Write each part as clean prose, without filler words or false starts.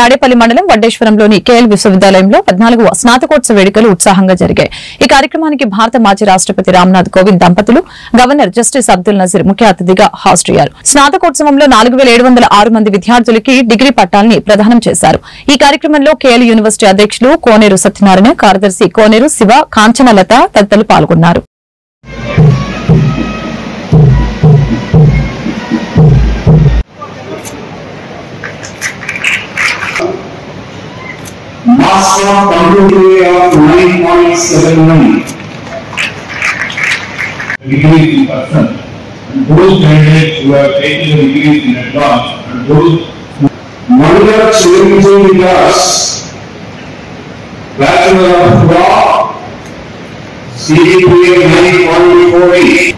తాడేపల్లి మండలం వడ్డేశ్వరంలోని కేఎల్ విశ్వవిద్యాలయంలో 14వ స్నాతకోత్సవ వేడుకలు ఉత్సాహంగా జరిగాయి. ఈ కార్యక్రమానికి భారత మాజీ రాష్ట్రపతి రామ్నాథ్ కోవింద్ దంపతులు, గవర్నర్ జస్టిస్ అబ్దుల్ నజీర్ ముఖ్య అతిథిగా హాజరయ్యారు. స్నాతకోత్సవంలో 4706 మంది విద్యార్థులకి డిగ్రీ పట్టాల్ని ప్రదానం చేశారు. ఈ కార్యక్రమంలో కేఎల్ యూనివర్సిటీ అధ్యక్షులు కోనేరు సత్యనారాయణ, కార్యదర్శి కోనేరు శివ, కాంచనలత తదితరులు పాల్గొన్నారు. Master of Computer of 9.79. Degree in person. And those candidates who have taken the degrees in advance and those Mandala Chiranjeevi Vikas, Bachelor of Law, CGPA 9.48.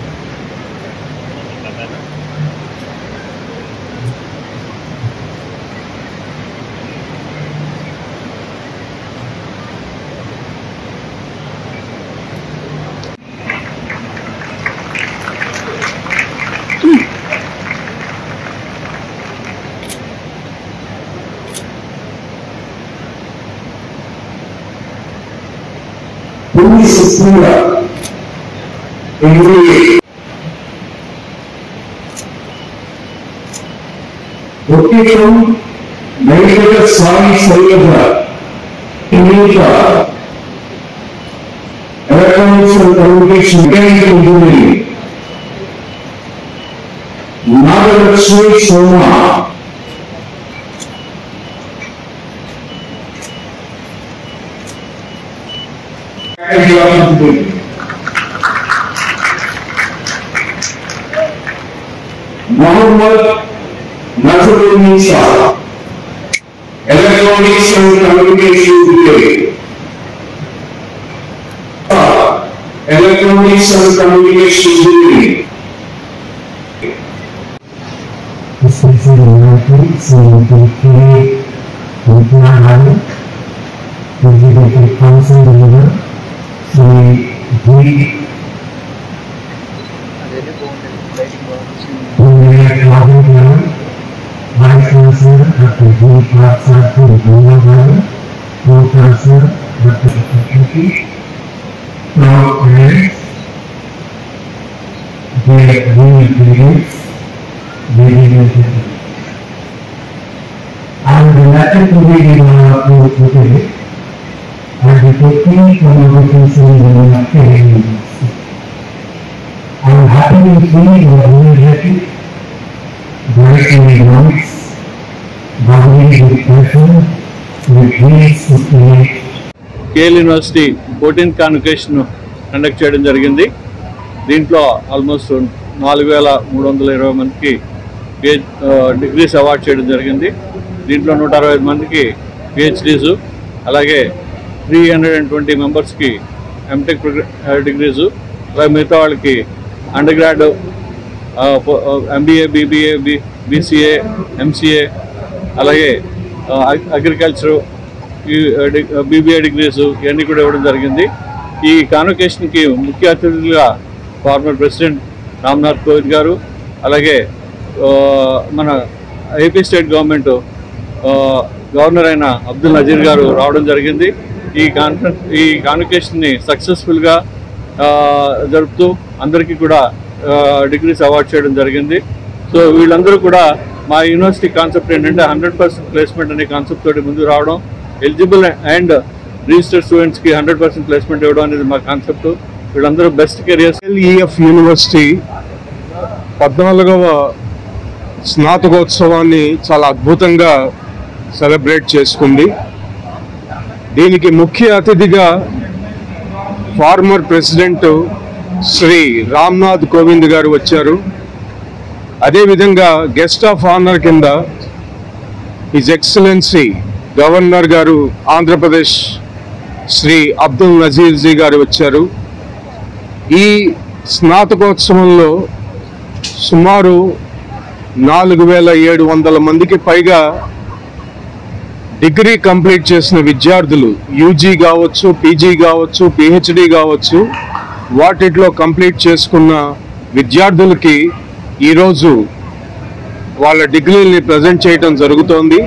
Police Superior, MBA, Vocation, Medical Science Cylinder, English, Electronics and Communication, Mechanical Engineering, Nagarashri Soma, Muhammad Nazrul Nisa, Electronics and Communication Degree, Electronics and Communication Degree. I'm delighted to be in our today and the 15th convocation ceremony of KL. I'm happy to see your university directing economics, governing with passion, with dreams to create. KL University 14th convocation conduct చేయడం జరిగింది. దీంట్లో almost 4320 మందికి degrees award చేయడం జరిగింది. దీంట్లో 165 మందికి PhDs, అలాగే 320 మెంబర్స్కి ఎంటెక్ డిగ్రీస్, అలాగే మిగతా వాళ్ళకి under grad, MBA, BBA, BCA, MCA, అలాగే అగ్రికల్చర్, BBA డిగ్రీస్ ఇవన్నీ కూడా ఇవ్వడం జరిగింది. ఈ కాన్వకేషన్కి ముఖ్య అతిథులుగా ఫార్మర్ ప్రెసిడెంట్ రామ్నాథ్ కోవింద్ గారు, అలాగే మన ఏపీ స్టేట్ గవర్నమెంట్ గవర్నర్ అయిన అబ్దుల్ నజీర్ గారు రావడం జరిగింది. ఈ కాన్వకేషన్ని సక్సెస్ఫుల్గా జరుపుతూ అందరికీ కూడా డిగ్రీస్ అవార్డ్ చేయడం జరిగింది. సో వీళ్ళందరూ కూడా మా యూనివర్సిటీ కాన్సెప్ట్ ఏంటంటే 100% ప్లేస్మెంట్ అనే కాన్సెప్ట్ తోటి ముందుకు రావడం, ఎలిజిబుల్ అండ్ రిజిస్టర్డ్ స్టూడెంట్స్కి 100% ప్లేస్మెంట్ ఇవ్వడం అనేది మా కాన్సెప్ట్. వీళ్ళందరూ బెస్ట్ కెరియర్స్. EF యూనివర్సిటీ 14వ స్నాతకోత్సవాన్ని చాలా అద్భుతంగా సెలబ్రేట్ చేసుకుంది. దీనికి ముఖ్య అతిథిగా ఫార్మర్ ప్రెసిడెంట్ శ్రీ రామ్నాథ్ కోవింద్ గారు వచ్చారు. అదేవిధంగా గెస్ట్ ఆఫ్ ఆనర్ కింద హిజ్ ఎక్సలెన్సీ గవర్నర్ గారు ఆంధ్రప్రదేశ్ శ్రీ అబ్దుల్ నజీర్ జీ గారు వచ్చారు. ఈ స్నాతకోత్సవంలో సుమారు 4700 మందికి పైగా డిగ్రీ కంప్లీట్ చేసిన విద్యార్థులు, యూజీ కావచ్చు, పీజీ కావచ్చు, పిహెచ్డి కావచ్చు, వాటిలో కంప్లీట్ చేసుకున్న విద్యార్థులకి ఈరోజు వాళ్ళ డిగ్రీని ప్రజెంట్ చేయడం జరుగుతోంది.